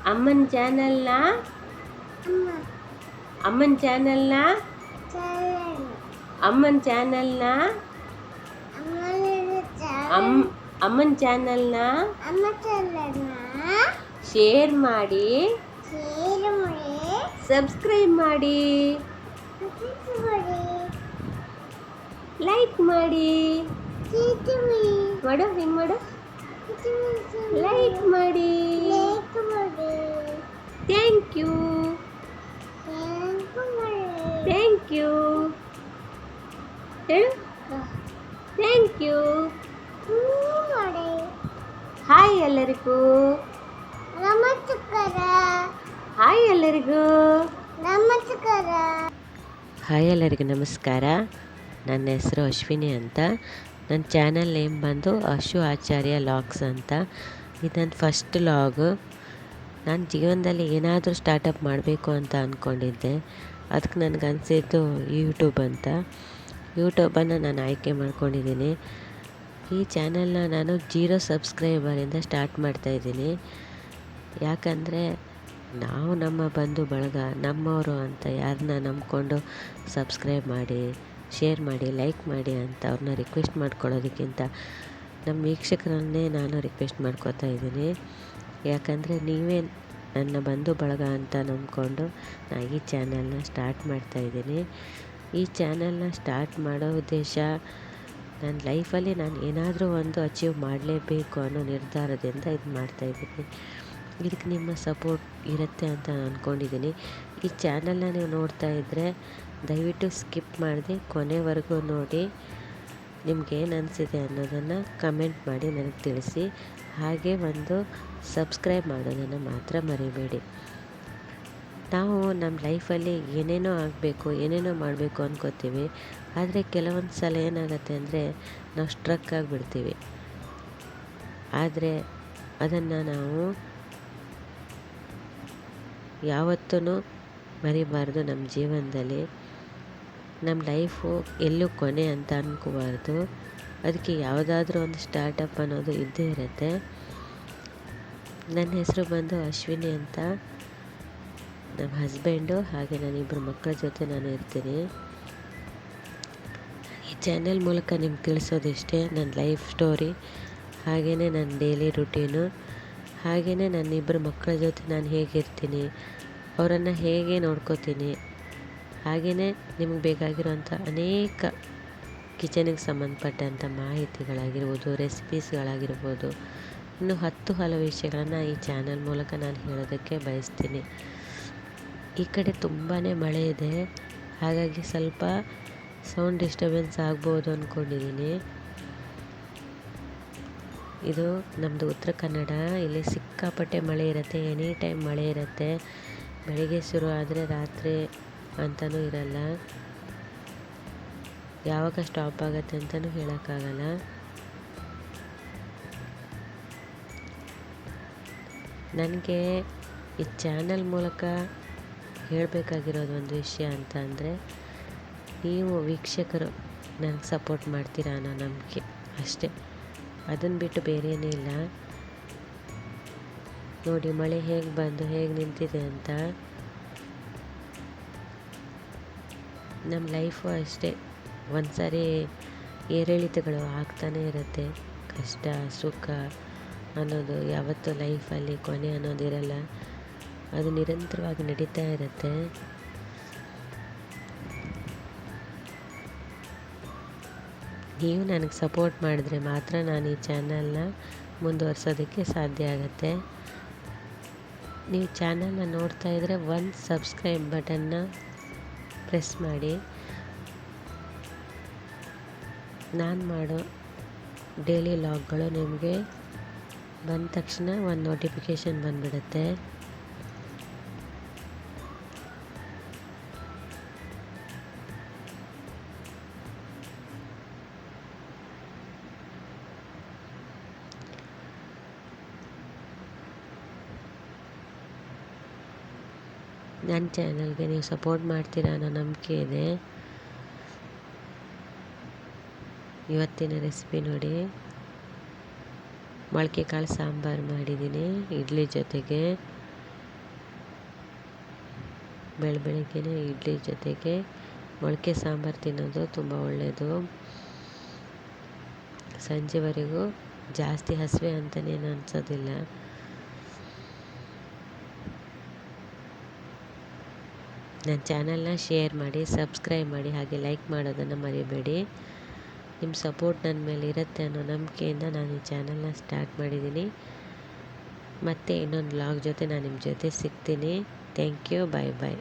ಅಮ್ಮನ ಚಾನಲ್ನ ಅಮ್ಮನ ಚಾನಲ್ನ ಅಮ್ಮನ ಚಾನಲ್ನ ಅಮ್ಮನ ಚಾನಲ್ನ ಶೇರ್ ಮಾಡಿ ಸಬ್ಸ್ಕ್ರೈಬ್ ಮಾಡಿ ಲೈಕ್ ಮಾಡಿ ಮಾಡು ಹಿಂಗೆ ಮಾಡು ಲೈಕ್ ಮಾಡಿ ಥ್ಯಾಂಕ್ ಯು ಥ್ಯಾಂಕ್ ಯು ಹೇಳು ಥ್ಯಾಂಕ್ ಯು ಹಾಯ್ ಎಲ್ಲರಿಗೂ ನಮಸ್ಕಾರ ಹಾಯ್ ಎಲ್ಲರಿಗೂ ನಮಸ್ಕಾರ ಹಾಯ್ ಎಲ್ಲರಿಗೂ ನಮಸ್ಕಾರ. ನನ್ನ ಹೆಸರು ಅಶ್ವಿನಿ ಅಂತ. ನನ್ನ ಚಾನಲ್ ನೇಮ್ ಬಂದು ಅಶು ಆಚಾರ್ಯ ಲಾಗ್ಸ್ ಅಂತ. ಇದು ನನ್ನ ಫಸ್ಟ್ ಲಾಗು. ನಾನು ಜೀವನದಲ್ಲಿ ಏನಾದರೂ ಸ್ಟಾರ್ಟಪ್ ಮಾಡಬೇಕು ಅಂತ ಅಂದ್ಕೊಂಡಿದ್ದೆ. ಅದಕ್ಕೆ ನನಗನ್ಸಿದ್ದು ಯೂಟ್ಯೂಬ್ ಅಂತ. ಯೂಟ್ಯೂಬನ್ನು ನಾನು ಆಯ್ಕೆ ಮಾಡ್ಕೊಂಡಿದ್ದೀನಿ. ಈ ಚಾನಲ್ನ ನಾನು 0 ಸಬ್ಸ್ಕ್ರೈಬರಿಂದ ಸ್ಟಾರ್ಟ್ ಮಾಡ್ತಾಯಿದ್ದೀನಿ. ಯಾಕಂದರೆ ನಾವು ನಮ್ಮ ಬಂಧು ಬಳಗ ನಮ್ಮವರು ಅಂತ ಯಾರನ್ನ ನಂಬ್ಕೊಂಡು ಸಬ್ಸ್ಕ್ರೈಬ್ ಮಾಡಿ, ಶೇರ್ ಮಾಡಿ, ಲೈಕ್ ಮಾಡಿ ಅಂತ ಅವ್ರನ್ನ ರಿಕ್ವೆಸ್ಟ್ ಮಾಡ್ಕೊಳ್ಳೋದಕ್ಕಿಂತ ನಮ್ಮ ವೀಕ್ಷಕರನ್ನೇ ನಾನು ರಿಕ್ವೆಸ್ಟ್ ಮಾಡ್ಕೋತಾ ಇದ್ದೀನಿ. ಯಾಕಂದರೆ ನೀವೇ ನನ್ನ ಬಂಧು ಬಳಗ ಅಂತ ನಂಬ್ಕೊಂಡು ನಾನು ಈ ಚಾನಲ್ನ ಸ್ಟಾರ್ಟ್ ಮಾಡ್ತಾಯಿದ್ದೀನಿ. ಈ ಚಾನಲ್ನ ಸ್ಟಾರ್ಟ್ ಮಾಡೋ ಉದ್ದೇಶ, ನನ್ನ ಲೈಫಲ್ಲಿ ನಾನು ಏನಾದರೂ ಒಂದು ಅಚೀವ್ ಮಾಡಲೇಬೇಕು ಅನ್ನೋ ನಿರ್ಧಾರದಿಂದ ಇದು ಮಾಡ್ತಾಯಿದ್ದೀನಿ. ಇದಕ್ಕೆ ನಿಮ್ಮ ಸಪೋರ್ಟ್ ಇರುತ್ತೆ ಅಂತ ನಾನು ಅಂದ್ಕೊಂಡಿದ್ದೀನಿ. ಈ ಚಾನಲ್ನ ನೀವು ನೋಡ್ತಾ ಇದ್ದರೆ ದಯವಿಟ್ಟು ಸ್ಕಿಪ್ ಮಾಡದೆ ಕೊನೆವರೆಗೂ ನೋಡಿ. ನಿಮ್ಗೇನು ಅನಿಸಿದೆ ಅನ್ನೋದನ್ನು ಕಮೆಂಟ್ ಮಾಡಿ ನನಗೆ ತಿಳಿಸಿ. ಹಾಗೆ ಒಂದು ಸಬ್ಸ್ಕ್ರೈಬ್ ಮಾಡೋದನ್ನು ಮಾತ್ರ ಮರಿಬೇಡಿ. ನಾವು ನಮ್ಮ ಲೈಫಲ್ಲಿ ಏನೇನೋ ಆಗಬೇಕು, ಏನೇನೋ ಮಾಡಬೇಕು ಅಂದ್ಕೋತೀವಿ. ಆದರೆ ಕೆಲವೊಂದು ಸಲ ಏನಾಗುತ್ತೆ ಅಂದರೆ ನಾವು ಸ್ಟ್ರಕ್ ಆಗಿಬಿಡ್ತೀವಿ. ಆದರೆ ಅದನ್ನು ನಾವು ಯಾವತ್ತೂ ಮರಿಬಾರ್ದು. ನಮ್ಮ ಜೀವನದಲ್ಲಿ ನಮ್ಮ ಲೈಫು ಎಲ್ಲೂ ಕೊನೆ ಅಂತ ಅನ್ಕೋಬಾರ್ದು. ಅದಕ್ಕೆ ಯಾವುದಾದ್ರೂ ಒಂದು ಸ್ಟಾರ್ಟಪ್ ಅನ್ನೋದು ಇದ್ದೇ ಇರುತ್ತೆ. ನನ್ನ ಹೆಸರು ಬಂದು ಅಶ್ವಿನಿ ಅಂತ. ನಮ್ಮ ಹಸ್ಬೆಂಡು ಹಾಗೆ ನಾನಿಬ್ಬರು ಮಕ್ಕಳ ಜೊತೆ ನಾನು ಇರ್ತೀನಿ. ಈ ಚಾನೆಲ್ ಮೂಲಕ ನಿಮ್ಗೆ ತಿಳಿಸೋದಿಷ್ಟೇ ನನ್ನ ಲೈಫ್ ಸ್ಟೋರಿ, ಹಾಗೆಯೇ ನನ್ನ ಡೈಲಿ ರುಟೀನು, ಹಾಗೆಯೇ ನನ್ನಿಬ್ಬರು ಮಕ್ಕಳ ಜೊತೆ ನಾನು ಹೇಗಿರ್ತೀನಿ, ಅವರನ್ನು ಹೇಗೆ ನೋಡ್ಕೋತೀನಿ, ಹಾಗೆಯೇ ನಿಮಗೆ ಬೇಕಾಗಿರೋಂಥ ಅನೇಕ ಕಿಚನಿಗೆ ಸಂಬಂಧಪಟ್ಟಂಥ ಮಾಹಿತಿಗಳಾಗಿರ್ಬೋದು, ರೆಸಿಪೀಸ್ಗಳಾಗಿರ್ಬೋದು, ಇನ್ನು ಹಲವು ವಿಷಯಗಳನ್ನು ಈ ಚಾನಲ್ ಮೂಲಕ ನಾನು ಹೇಳೋದಕ್ಕೆ ಬಯಸ್ತೀನಿ. ಈ ಕಡೆ ತುಂಬಾ ಮಳೆ ಇದೆ, ಹಾಗಾಗಿ ಸ್ವಲ್ಪ ಸೌಂಡ್ ಡಿಸ್ಟರ್ಬೆನ್ಸ್ ಆಗ್ಬೋದು ಅಂದ್ಕೊಂಡಿದ್ದೀನಿ. ಇದು ನಮ್ಮದು ಉತ್ತರ ಕನ್ನಡ. ಇಲ್ಲಿ ಸಿಕ್ಕಾಪಟ್ಟೆ ಮಳೆ ಇರುತ್ತೆ, ಎನಿ ಟೈಮ್ ಮಳೆ ಇರುತ್ತೆ. ಬೆಳಿಗ್ಗೆ ಶುರು ಆದರೆ ರಾತ್ರಿ ಅಂತಲೂ ಇರಲ್ಲ. ಯಾವಾಗ ಸ್ಟಾಪ್ ಆಗುತ್ತೆ ಅಂತಲೂ ಹೇಳೋಕ್ಕಾಗಲ್ಲ. ನನಗೆ ಈ ಚಾನಲ್ ಮೂಲಕ ಹೇಳಬೇಕಾಗಿರೋದು ಒಂದು ವಿಷಯ ಅಂತ ಅಂದರೆ, ನೀವು ವೀಕ್ಷಕರು ನನಗೆ ಸಪೋರ್ಟ್ ಮಾಡ್ತೀರಾ ಅನ್ನೋ ನಂಬಿಕೆ ಅಷ್ಟೇ. ಅದನ್ನು ಬಿಟ್ಟು ಬೇರೇನೇ ಇಲ್ಲ. ನೋಡಿ ಮಳೆ ಹೇಗೆ ಬಂದು ಹೇಗೆ ನಿಂತಿದೆ ಅಂತ. ನಮ್ಮ ಲೈಫು ಅಷ್ಟೇ, ಒಂದು ಸಾರಿ ಏರಿಳಿತಗಳು ಆಗ್ತಾನೇ ಇರುತ್ತೆ. ಕಷ್ಟ ಸುಖ ಅನ್ನೋದು ಯಾವತ್ತೂ ಲೈಫಲ್ಲಿ ಕೊನೆ ಅನ್ನೋದಿರಲ್ಲ. ಅದು ನಿರಂತರವಾಗಿ ನಡೀತಾ ಇರುತ್ತೆ. ನೀವು ನನಗೆ ಸಪೋರ್ಟ್ ಮಾಡಿದ್ರೆ ಮಾತ್ರ ನಾನು ಈ ಚಾನಲ್ನ ಮುಂದುವರ್ಸೋದಕ್ಕೆ ಸಾಧ್ಯ ಆಗುತ್ತೆ. ನೀವು ಚಾನಲ್ನ ನೋಡ್ತಾ ಇದ್ದರೆ ಒಂದು ಸಬ್ಸ್ಕ್ರೈಬ್ ಬಟನ್ನ ಪ್ರೆಸ್ ಮಾಡಿ. ನಾನು ಮಾಡೋ ಡೈಲಿ ಲಾಗ್ಗಳು ನಿಮಗೆ ಬಂದ ತಕ್ಷಣ ಒಂದು ನೋಟಿಫಿಕೇಷನ್ ಬಂದುಬಿಡುತ್ತೆ. ನನ್ನ ಚಾನಲ್ಗೆ ನೀವು ಸಪೋರ್ಟ್ ಮಾಡ್ತೀರಾ ಅನ್ನೋ ನಂಬಿಕೆ ಇದೆ. ಇವತ್ತಿನ ರೆಸಿಪಿ ನೋಡಿ, ಮೊಳಕೆ ಕಾಳು ಸಾಂಬಾರು ಮಾಡಿದ್ದೀನಿ ಇಡ್ಲಿ ಜೊತೆಗೆ. ಬೆಳಗ್ಗೆನೇ ಇಡ್ಲಿ ಜೊತೆಗೆ ಮೊಳಕೆ ಸಾಂಬಾರು ತಿನ್ನೋದು ತುಂಬ ಒಳ್ಳೆಯದು. ಸಂಜೆವರೆಗೂ ಜಾಸ್ತಿ ಹಸಿವೆ ಅಂತನೇನು ಅನಿಸೋದಿಲ್ಲ. ನನ್ನ ಚಾನಲ್ನ ಶೇರ್ ಮಾಡಿ, ಸಬ್ಸ್ಕ್ರೈಬ್ ಮಾಡಿ, ಹಾಗೆ ಲೈಕ್ ಮಾಡೋದನ್ನು ಮರಿಬೇಡಿ. ನಿಮ್ಮ ಸಪೋರ್ಟ್ ನನ್ನ ಮೇಲೆ ಇರುತ್ತೆ ಅನ್ನೋ ನಂಬಿಕೆಯಿಂದ ನಾನು ಈ ಚಾನಲ್ನ ಸ್ಟಾರ್ಟ್ ಮಾಡಿದ್ದೀನಿ. ಮತ್ತೆ ಇನ್ನೊಂದು ವ್ಲಾಗ್ ಜೊತೆ ನಾನು ನಿಮ್ಮ ಜೊತೆ ಸಿಗ್ತೀನಿ. Thank you. Bye bye.